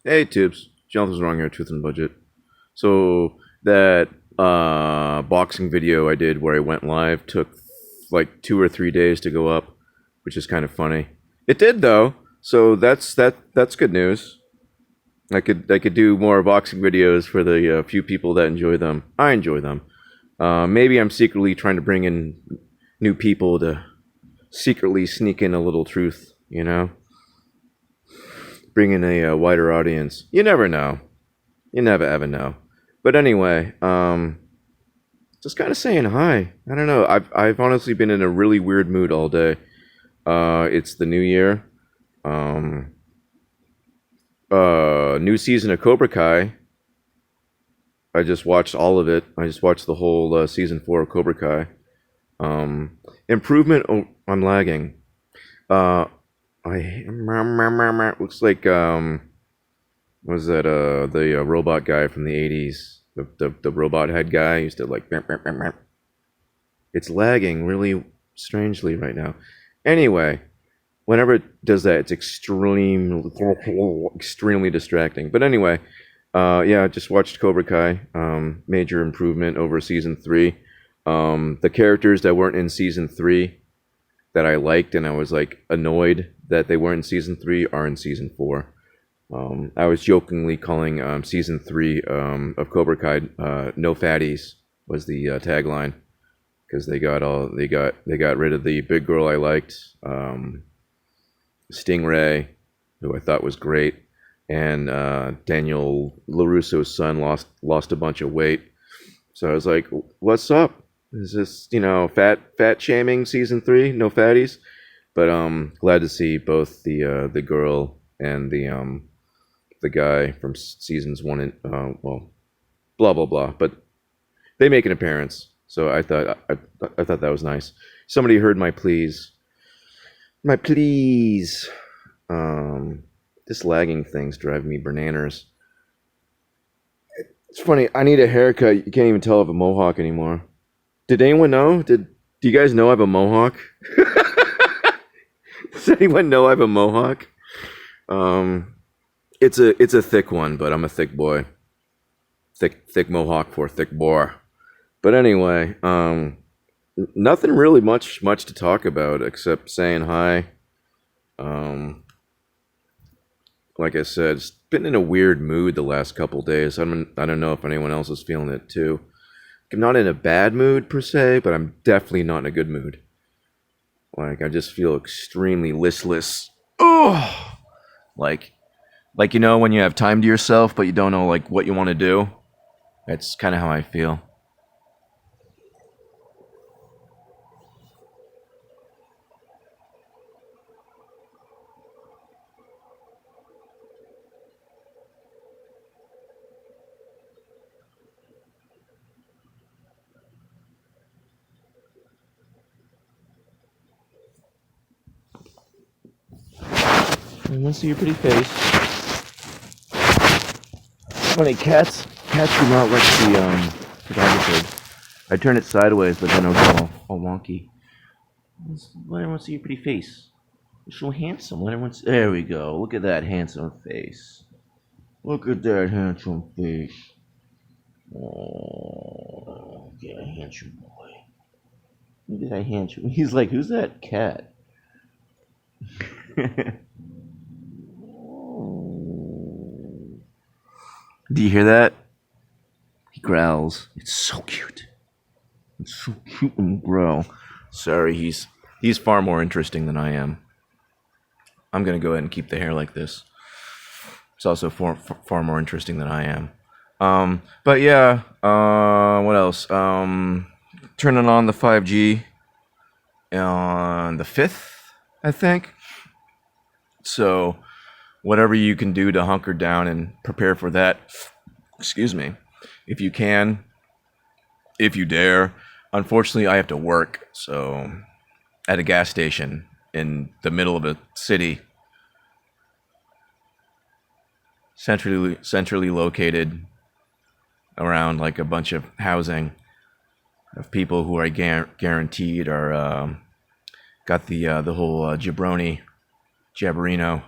Hey, Tubes. Jonathan's wrong here, Truth and Budget. So, that boxing video I did where I went live took like 2 or 3 days to go up, which is kind of funny. It did, though, so that's good news. I could do more boxing videos for the few people that enjoy them. I enjoy them. Maybe I'm secretly trying to bring in new people to secretly sneak in a little truth, you know? Bring in a wider audience. You never know. You never ever know. But anyway, just kind of saying hi. I don't know. I've honestly been in a really weird mood all day. It's the new year. New season of Cobra Kai. I just watched all of it. I just watched the whole season 4 of Cobra Kai. Improvement. Oh, I'm lagging. Looks like was that the robot guy from the 80s, the robot head guy used to like. It's lagging really strangely right now. Anyway, whenever it does that, it's extremely distracting. But anyway, yeah, I just watched Cobra Kai. Major improvement over season 3. The characters that weren't in season 3 that I liked and I was like annoyed that they weren't in season 3 are in season 4. I was jokingly calling season 3 of Cobra Kai "No Fatties" was the tagline, because they got rid of the big girl I liked, Stingray, who I thought was great, and Daniel LaRusso's son lost a bunch of weight. So I was like, "What's up? Is this fat shaming season 3? No fatties?" But glad to see both the girl and the guy from seasons 1 and blah blah blah. But they make an appearance, so I thought that was nice. Somebody heard my pleas. My pleas. This lagging thing's driving me bananas. It's funny. I need a haircut. You can't even tell I have a mohawk anymore. Did anyone know? Do you guys know I have a mohawk? Does anyone know I have a mohawk? It's a thick one, but I'm a thick boy. Thick mohawk for thick boar. But anyway, nothing really much to talk about except saying hi. Like I said, it's been in a weird mood the last couple days. I don't know if anyone else is feeling it too. I'm not in a bad mood per se, but I'm definitely not in a good mood. Like, I just feel extremely listless. Oh, like when you have time to yourself, but you don't know like what you want to do. That's kind of how I feel. I want to see your pretty face. Funny, cats do not like the photographer. I turn it sideways, but then it'll go all wonky. Let everyone see your pretty face. You're so handsome. There we go. Look at that handsome face. Look at that handsome face. Oh, yeah, handsome boy. Look at that handsome. He's like, who's that cat? Do you hear that? He growls. It's so cute. It's so cute when you growl. Sorry, he's far more interesting than I am. I'm gonna go ahead and keep the hair like this. It's also far more interesting than I am. But yeah. What else? Turning on the 5G on the 5th, I think. So, whatever you can do to hunker down and prepare for that, excuse me, if you can, if you dare. Unfortunately, I have to work, so at a gas station in the middle of a city, centrally located around like a bunch of housing of people who are guaranteed are got the whole jabroni. Jabberino.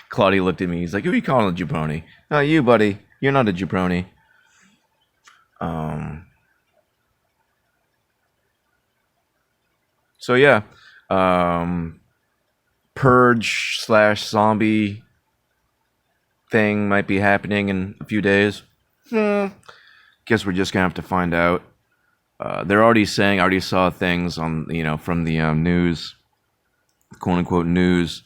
Claudia looked at me. He's like, "Who are you calling a jabroni?" "Oh, you, buddy. You're not a jabroni." So yeah, purge slash zombie thing might be happening in a few days. Guess we're just gonna have to find out. They're already saying. I already saw things on from the news, quote unquote news,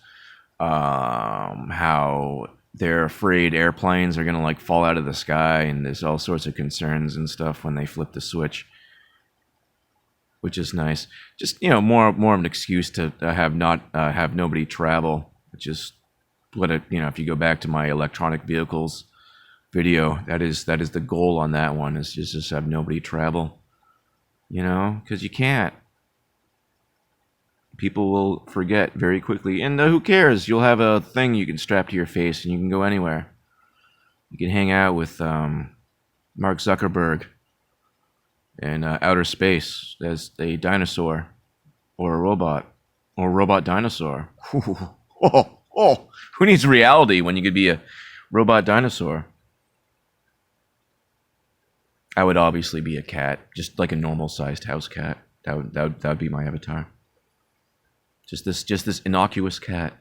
how they're afraid airplanes are gonna like fall out of the sky, and there's all sorts of concerns and stuff when they flip the switch, which is nice. Just more of an excuse to have nobody travel, which is what it if you go back to my electronic vehicles video, that is the goal on that one, is just have nobody travel, because you can't. People will forget very quickly, and who cares? You'll have a thing you can strap to your face, and you can go anywhere. You can hang out with Mark Zuckerberg in outer space as a dinosaur, or a robot dinosaur. Who needs reality when you could be a robot dinosaur? I would obviously be a cat, just like a normal-sized house cat. That would be my avatar. Just this innocuous cat.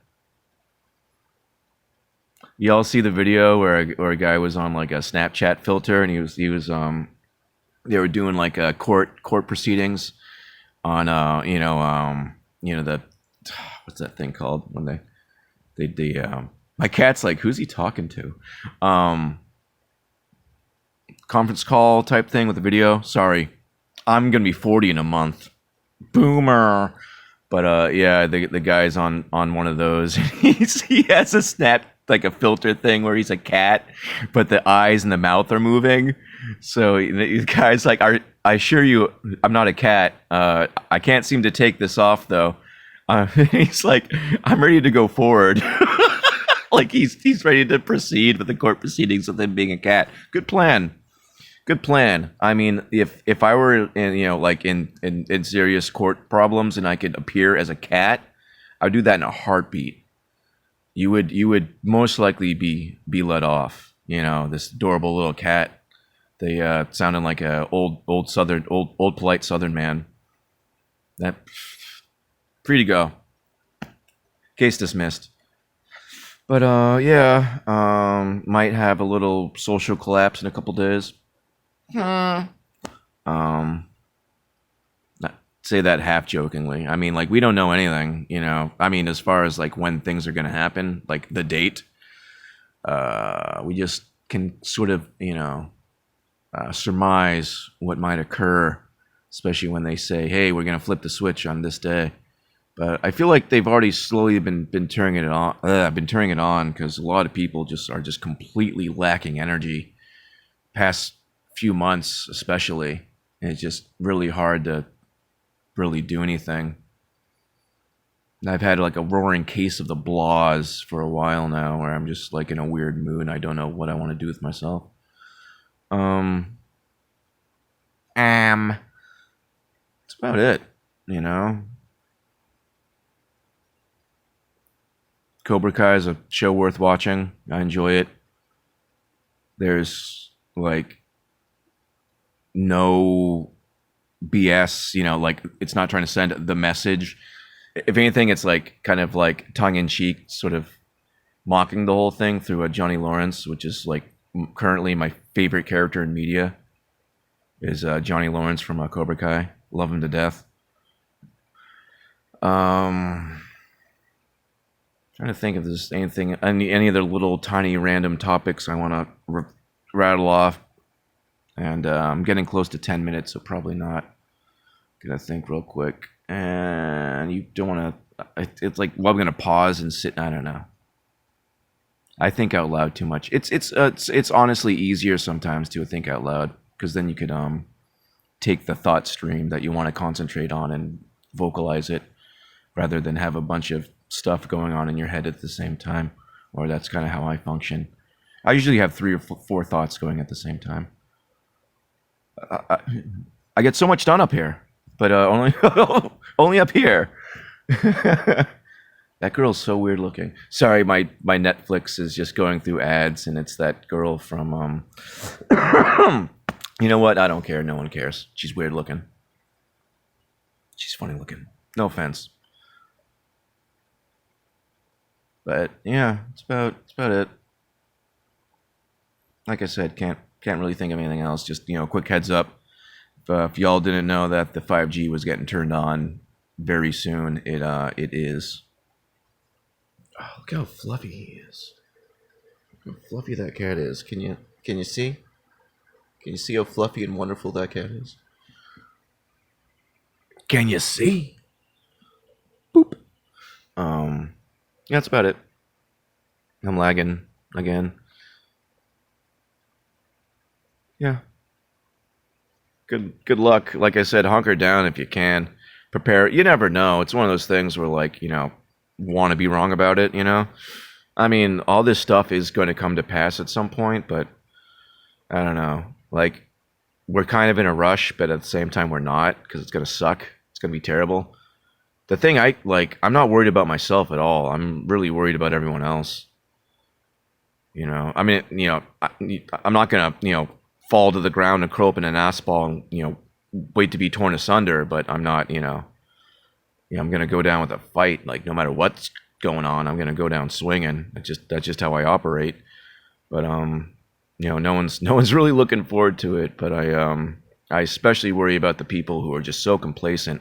Y'all see the video where a guy was on like a Snapchat filter, and he was they were doing like court proceedings on the what's that thing called when they my cat's like, who's he talking to? Conference call type thing with the video. Sorry, I'm gonna be 40 in a month. Boomer. But yeah, the guy's on one of those. He has a snap, like a filter thing where he's a cat, but the eyes and the mouth are moving. So the guy's like, I assure you, I'm not a cat. I can't seem to take this off though. He's like, I'm ready to go forward. Like he's ready to proceed with the court proceedings with him being a cat. Good plan. Good plan. I mean, if I were in serious court problems and I could appear as a cat, I'd do that in a heartbeat. You would most likely be let off. This adorable little cat. They sounded like a old polite Southern man. That free to go. Case dismissed. But yeah, might have a little social collapse in a couple days. Not say that half jokingly. I mean, like, we don't know anything, I mean, as far as like when things are gonna happen, like the date. We just can sort of, surmise what might occur, especially when they say, "Hey, we're gonna flip the switch on this day." But I feel like they've already slowly been turning it on. Turning it on because a lot of people are just completely lacking energy. Past few months especially, and it's just really hard to really do anything. And I've had like a roaring case of the blahs for a while now, where I'm just like in a weird mood and I don't know what I want to do with myself. That's about it, Cobra Kai is a show worth watching. I enjoy it. There's like no BS, like it's not trying to send the message. If anything, it's like kind of like tongue-in-cheek, sort of mocking the whole thing through Johnny Lawrence, which is like currently my favorite character in media, is Johnny Lawrence from Cobra Kai. Love him to death. Trying to think if there's any other little tiny random topics I want to rattle off. And I'm getting close to 10 minutes, so probably not. Gonna think real quick. And you don't want to... It's like, well, I'm gonna pause and sit... I don't know. I think out loud too much. It's honestly easier sometimes to think out loud, because then you could take the thought stream that you want to concentrate on and vocalize it, rather than have a bunch of stuff going on in your head at the same time. Or that's kind of how I function. I usually have 3 or 4 thoughts going at the same time. I get so much done up here, but only only up here. That girl's so weird looking. Sorry, my Netflix is just going through ads, and it's that girl from You know what? I don't care. No one cares. She's weird looking. She's funny looking. No offense. But yeah, it's about it. Like I said, can't really think of anything else. Just quick heads up. If y'all didn't know that the 5G was getting turned on very soon, it is. Oh, look how fluffy he is. Look how fluffy that cat is. Can you see? Can you see how fluffy and wonderful that cat is? Can you see? Boop. Yeah, that's about it. I'm lagging again. Yeah. Good luck. Like I said, hunker down if you can. Prepare. You never know. It's one of those things where, like, want to be wrong about it, I mean, all this stuff is going to come to pass at some point, but I don't know. Like, we're kind of in a rush, but at the same time we're not, because it's going to suck. It's going to be terrible. The thing I'm not worried about myself at all. I'm really worried about everyone else. I mean, I'm not going to, fall to the ground and curl up in an ass ball and, wait to be torn asunder, but I'm not, I'm going to go down with a fight. Like, no matter what's going on, I'm going to go down swinging. That's just how I operate. But, no one's really looking forward to it, but I especially worry about the people who are just so complacent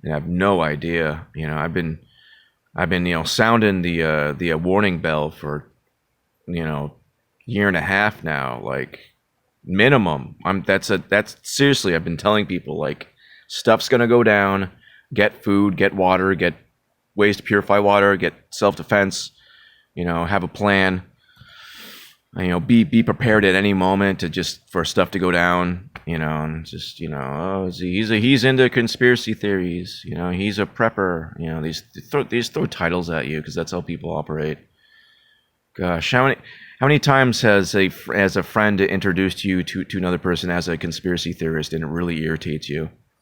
and have no idea. I've been sounding the warning bell for year and a half now, like, minimum. That's seriously, I've been telling people, like, stuff's gonna go down. Get food, get water, get ways to purify water, get self-defense. Have a plan. Be prepared at any moment for stuff to go down. And just oh, he's into conspiracy theories. He's a prepper. These throw titles at you because that's how people operate. Gosh, how many times has a friend introduced you to another person as a conspiracy theorist and it really irritates you?